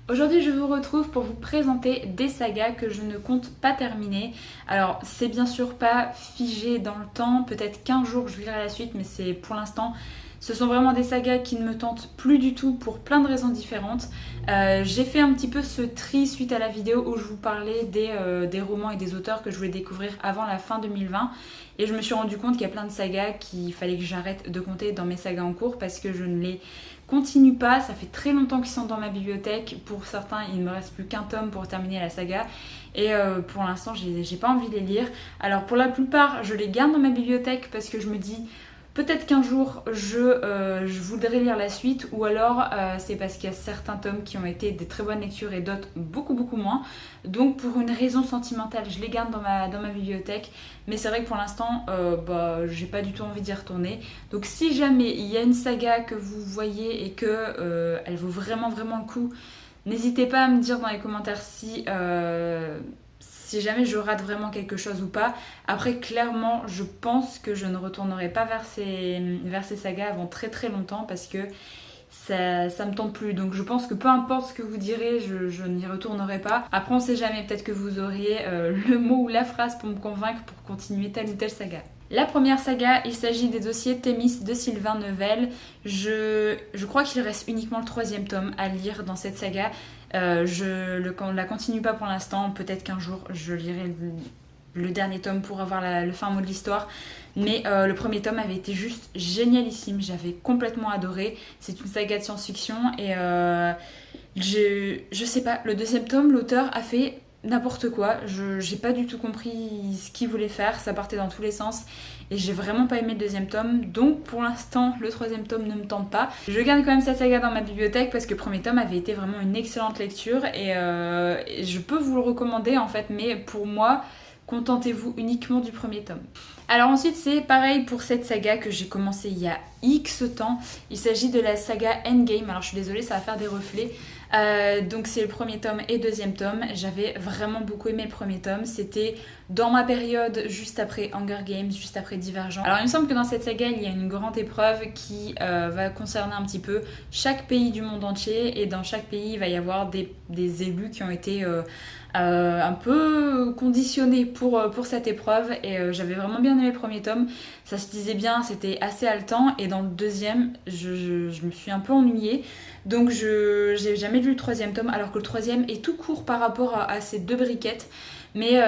Aujourd'hui, je vous retrouve pour vous présenter des sagas que je ne compte pas terminer. Alors, c'est bien sûr pas figé dans le temps, peut-être qu'un jour je lirai la suite, mais c'est pour l'instant, ce sont vraiment des sagas qui ne me tentent plus du tout pour plein de raisons différentes. J'ai fait un petit peu ce tri suite à la vidéo où je vous parlais des romans et des auteurs que je voulais découvrir avant la fin 2020. Et je me suis rendu compte qu'il y a plein de sagas qu'il fallait que j'arrête de compter dans mes sagas en cours parce que je ne les continue pas. Ça fait très longtemps qu'ils sont dans ma bibliothèque. Pour certains, il ne me reste plus qu'un tome pour terminer la saga. Et pour l'instant, j'ai pas envie de les lire. Alors pour la plupart, je les garde dans ma bibliothèque parce que je me dis peut-être qu'un jour je voudrais lire la suite, ou alors c'est parce qu'il y a certains tomes qui ont été des très bonnes lectures et d'autres beaucoup moins. Donc pour une raison sentimentale, je les garde dans ma bibliothèque. Mais c'est vrai que pour l'instant, j'ai pas du tout envie d'y retourner. Donc si jamais il y a une saga que vous voyez et que elle vaut vraiment le coup, n'hésitez pas à me dire dans les commentaires si jamais je rate vraiment quelque chose ou pas. Après, clairement, je pense que je ne retournerai pas vers ces sagas avant très longtemps parce que ça me tente plus. Donc je pense que peu importe ce que vous direz, je n'y retournerai pas. Après, on sait jamais, peut-être que vous auriez le mot ou la phrase pour me convaincre pour continuer telle ou telle saga. La première saga, il s'agit des dossiers Thémis de Sylvain Neuvel. Je crois qu'il reste uniquement le troisième tome à lire dans cette saga. Je ne la continue pas pour l'instant. Peut-être qu'un jour je lirai le dernier tome pour avoir le fin mot de l'histoire. Mais le premier tome avait été juste génialissime. J'avais complètement adoré. C'est une saga de science-fiction. Et je sais pas, le deuxième tome, l'auteur a fait n'importe quoi. J'ai pas du tout compris ce qu'il voulait faire. Ça partait dans tous les sens. Et j'ai vraiment pas aimé le deuxième tome. Donc pour l'instant, le troisième tome ne me tente pas. Je garde quand même cette saga dans ma bibliothèque parce que le premier tome avait été vraiment une excellente lecture. Et je peux vous le recommander en fait. Mais pour moi, contentez-vous uniquement du premier tome. Alors ensuite, c'est pareil pour cette saga que j'ai commencé il y a X temps. Il s'agit de la saga Endgame. Alors je suis désolée, ça va faire des reflets. Donc c'est le premier tome et deuxième tome. J'avais vraiment beaucoup aimé le premier tome. C'était dans ma période juste après Hunger Games, juste après Divergent. Alors il me semble que dans cette saga il y a une grande épreuve qui va concerner un petit peu chaque pays du monde entier. Et dans chaque pays il va y avoir des élus qui ont été un peu conditionnés pour cette épreuve. Et j'avais vraiment bien aimé le premier tome. Ça se disait bien, c'était assez haletant. Et dans le deuxième, je me suis un peu ennuyée. Donc j'ai jamais lu le troisième tome, alors que le troisième est tout court par rapport à ces deux briquettes. Mais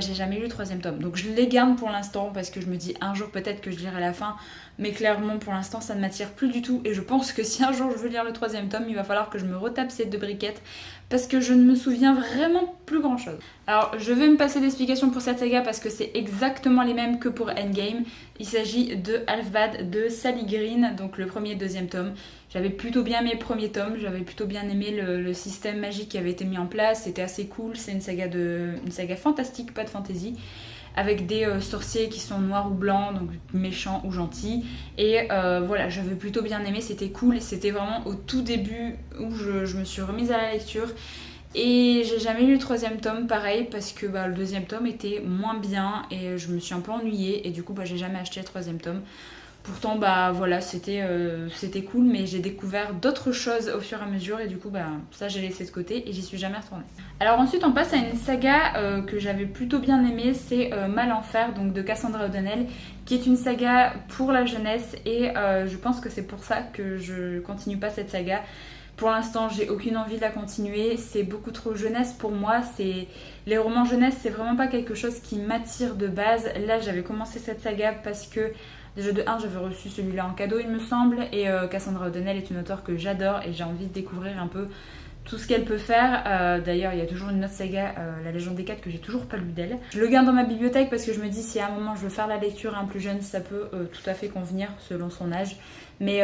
j'ai jamais lu le troisième tome. Donc je les garde pour l'instant parce que je me dis un jour peut-être que je lirai la fin. Mais clairement pour l'instant ça ne m'attire plus du tout. Et je pense que si un jour je veux lire le troisième tome, il va falloir que je me retape ces deux briquettes. Parce que je ne me souviens vraiment plus grand chose. Alors je vais me passer l'explication pour cette saga parce que c'est exactement les mêmes que pour Endgame. Il s'agit de Half-Bad de Sally Green, donc le premier et deuxième tome. J'avais plutôt bien aimé le premier tome, j'avais plutôt bien aimé le système magique qui avait été mis en place, c'était assez cool, c'est une saga fantastique, pas de fantasy, avec des sorciers qui sont noirs ou blancs, donc méchants ou gentils. Et voilà, j'avais plutôt bien aimé, c'était cool, et c'était vraiment au tout début où je me suis remise à la lecture. Et j'ai jamais lu le troisième tome, pareil, parce que le deuxième tome était moins bien et je me suis un peu ennuyée, et du coup j'ai jamais acheté le troisième tome. Pourtant voilà, c'était cool, mais j'ai découvert d'autres choses au fur et à mesure et du coup ça j'ai laissé de côté et j'y suis jamais retournée. Alors ensuite on passe à une saga que j'avais plutôt bien aimée, c'est Malenfer, donc de Cassandra O'Donnell, qui est une saga pour la jeunesse et je pense que c'est pour ça que je continue pas cette saga. Pour l'instant, j'ai aucune envie de la continuer. C'est beaucoup trop jeunesse pour moi. Les romans jeunesse, c'est vraiment pas quelque chose qui m'attire de base. Là, j'avais commencé cette saga parce que déjà de 1, j'avais reçu celui-là en cadeau, il me semble. Et Cassandra O'Donnell est une auteure que j'adore et j'ai envie de découvrir un peu tout ce qu'elle peut faire. D'ailleurs, il y a toujours une autre saga, La Légende des 4, que j'ai toujours pas lu d'elle. Je le garde dans ma bibliothèque parce que je me dis si à un moment je veux faire la lecture à un plus jeune, ça peut tout à fait convenir selon son âge. Mais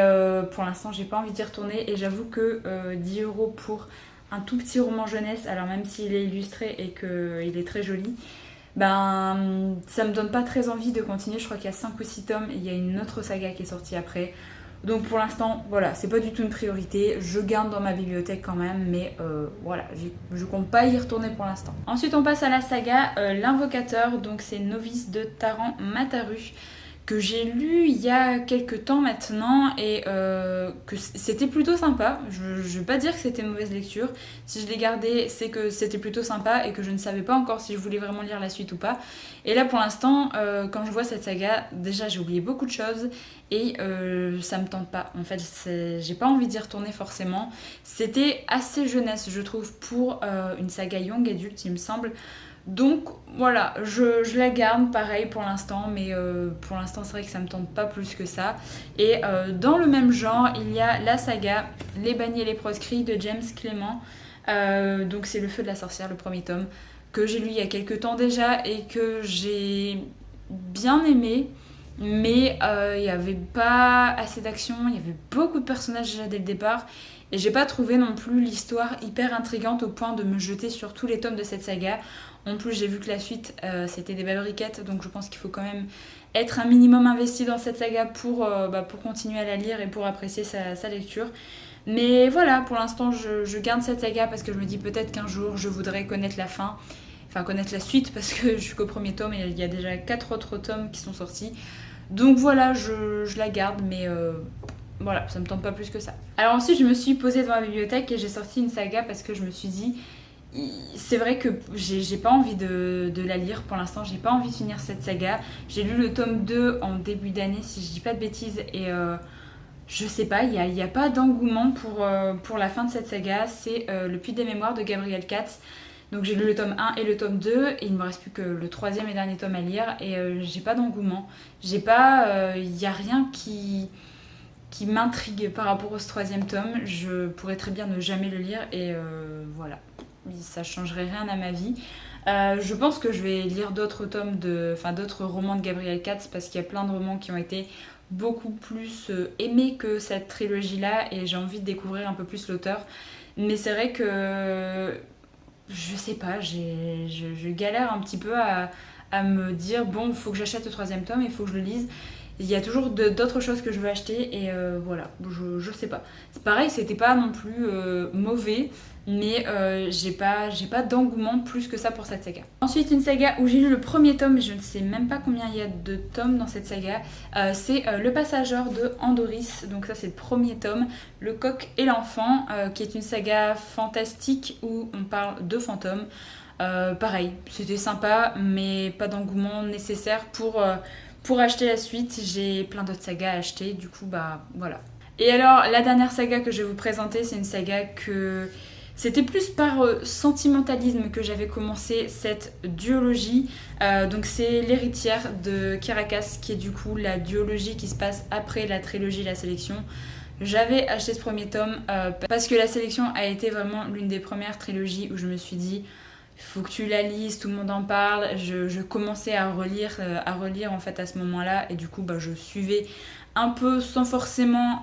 pour l'instant, j'ai pas envie d'y retourner et j'avoue que 10 € pour un tout petit roman jeunesse, alors même s'il est illustré et qu'il est très joli, ça me donne pas très envie de continuer. Je crois qu'il y a 5 ou 6 tomes et il y a une autre saga qui est sortie après. Donc pour l'instant, voilà, c'est pas du tout une priorité. Je garde dans ma bibliothèque quand même, mais voilà, je compte pas y retourner pour l'instant. Ensuite, on passe à la saga L'Invocateur, donc c'est Novice de Taran Mataru, que j'ai lu il y a quelques temps maintenant et que c'était plutôt sympa. Je vais pas dire que c'était une mauvaise lecture. Si je l'ai gardé, c'est que c'était plutôt sympa et que je ne savais pas encore si je voulais vraiment lire la suite ou pas. Et là pour l'instant, quand je vois cette saga, déjà j'ai oublié beaucoup de choses et ça me tente pas. En fait, j'ai pas envie d'y retourner forcément. C'était assez jeunesse, je trouve, pour une saga young adulte, il me semble. Donc voilà, je la garde pareil pour l'instant, mais pour l'instant c'est vrai que ça me tente pas plus que ça. Et dans le même genre, il y a la saga Les bannis et les proscrits de James Clement. Donc c'est Le feu de la sorcière, le premier tome, que j'ai lu il y a quelques temps déjà et que j'ai bien aimé. Mais il n'y avait pas assez d'action, il y avait beaucoup de personnages déjà dès le départ. Et j'ai pas trouvé non plus l'histoire hyper intrigante au point de me jeter sur tous les tomes de cette saga. En plus, j'ai vu que la suite, c'était des belles briquettes, donc je pense qu'il faut quand même être un minimum investi dans cette saga pour continuer à la lire et pour apprécier sa lecture. Mais voilà, pour l'instant, je garde cette saga parce que je me dis peut-être qu'un jour, je voudrais connaître la fin. Enfin, connaître la suite parce que je suis qu'au premier tome et il y a déjà 4 autres tomes qui sont sortis. Donc voilà, je la garde, mais voilà, ça me tente pas plus que ça. Alors ensuite, je me suis posée devant la bibliothèque et j'ai sorti une saga parce que je me suis dit, c'est vrai que j'ai pas envie de la lire pour l'instant, j'ai pas envie de finir cette saga. J'ai lu le tome 2 en début d'année, si je dis pas de bêtises, et je sais pas, il y a pas d'engouement pour la fin de cette saga. C'est Le Puits des Mémoires de Gabriel Katz. Donc j'ai lu le tome 1 et le tome 2 et il me reste plus que le troisième et dernier tome à lire et j'ai pas d'engouement. J'ai pas, il y a rien qui m'intrigue par rapport au troisième tome. Je pourrais très bien ne jamais le lire et voilà, ça changerait rien à ma vie. Je pense que je vais lire d'autres tomes d'autres romans de Gabriel Katz parce qu'il y a plein de romans qui ont été beaucoup plus aimés que cette trilogie-là et j'ai envie de découvrir un peu plus l'auteur. Mais c'est vrai que je sais pas, je galère un petit peu à me dire bon, il faut que j'achète le troisième tome, il faut que je le lise. Il y a toujours d'autres choses que je veux acheter et voilà, je sais pas. C'est pareil, c'était pas non plus mauvais, mais j'ai pas d'engouement plus que ça pour cette saga. Ensuite, une saga où j'ai lu le premier tome, je ne sais même pas combien il y a de tomes dans cette saga, c'est Le Passageur de Andoris, donc ça c'est le premier tome, Le Coq et l'Enfant, qui est une saga fantastique où on parle de fantômes. Pareil, c'était sympa, mais pas d'engouement nécessaire pour acheter la suite. J'ai plein d'autres sagas à acheter, du coup, bah voilà. Et alors, la dernière saga que je vais vous présenter, c'est une saga que... C'était plus par sentimentalisme que j'avais commencé cette duologie. Donc c'est L'Héritière de Caracas, qui est du coup la duologie qui se passe après la trilogie La Sélection. J'avais acheté ce premier tome parce que La Sélection a été vraiment l'une des premières trilogies où je me suis dit il faut que tu la lises, tout le monde en parle. Je commençais à relire en fait à ce moment-là et du coup bah, je suivais un peu sans forcément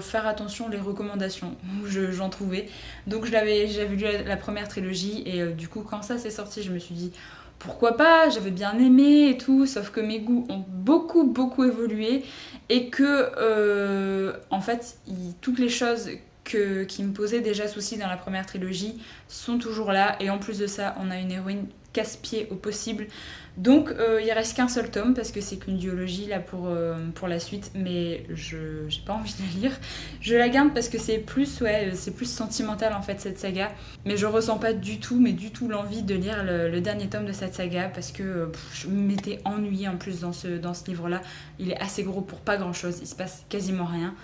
faire attention les recommandations où j'en trouvais. Donc j'avais lu la première trilogie et du coup quand ça s'est sorti je me suis dit pourquoi pas, j'avais bien aimé et tout, sauf que mes goûts ont beaucoup évolué et que en fait toutes les choses qui me posaient déjà souci dans la première trilogie sont toujours là et en plus de ça on a une héroïne casse-pied au possible. Donc il reste qu'un seul tome parce que c'est qu'une duologie là pour la suite, mais j'ai pas envie de la lire. Je la garde parce que c'est plus sentimental en fait cette saga, mais je ressens pas du tout l'envie de lire le dernier tome de cette saga parce que je m'étais ennuyée en plus dans ce livre là. Il est assez gros pour pas grand chose, il se passe quasiment rien.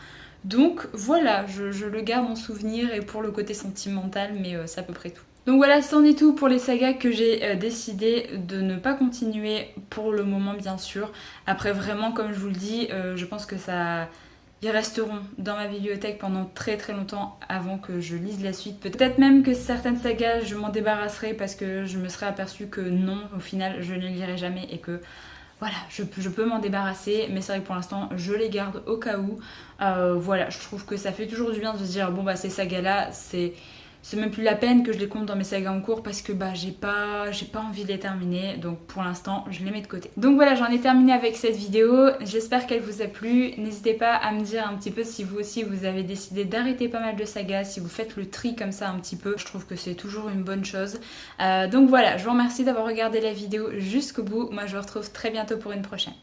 Donc voilà, je le garde en souvenir et pour le côté sentimental, mais c'est à peu près tout. Donc voilà, c'en est tout pour les sagas que j'ai décidé de ne pas continuer pour le moment bien sûr. Après vraiment, comme je vous le dis, je pense que ils resteront dans ma bibliothèque pendant très longtemps avant que je lise la suite. Peut-être même que certaines sagas, je m'en débarrasserai parce que je me serais aperçue que non, au final, je ne les lirai jamais et que voilà, je peux m'en débarrasser, mais c'est vrai que pour l'instant, je les garde au cas où. Voilà, je trouve que ça fait toujours du bien de se dire, bon bah ces sagas-là, c'est même plus la peine que je les compte dans mes sagas en cours parce que bah j'ai pas envie de les terminer, donc pour l'instant je les mets de côté. Donc voilà, j'en ai terminé avec cette vidéo, j'espère qu'elle vous a plu. N'hésitez pas à me dire un petit peu si vous aussi vous avez décidé d'arrêter pas mal de sagas, si vous faites le tri comme ça un petit peu, je trouve que c'est toujours une bonne chose. Donc voilà, je vous remercie d'avoir regardé la vidéo jusqu'au bout, moi je vous retrouve très bientôt pour une prochaine.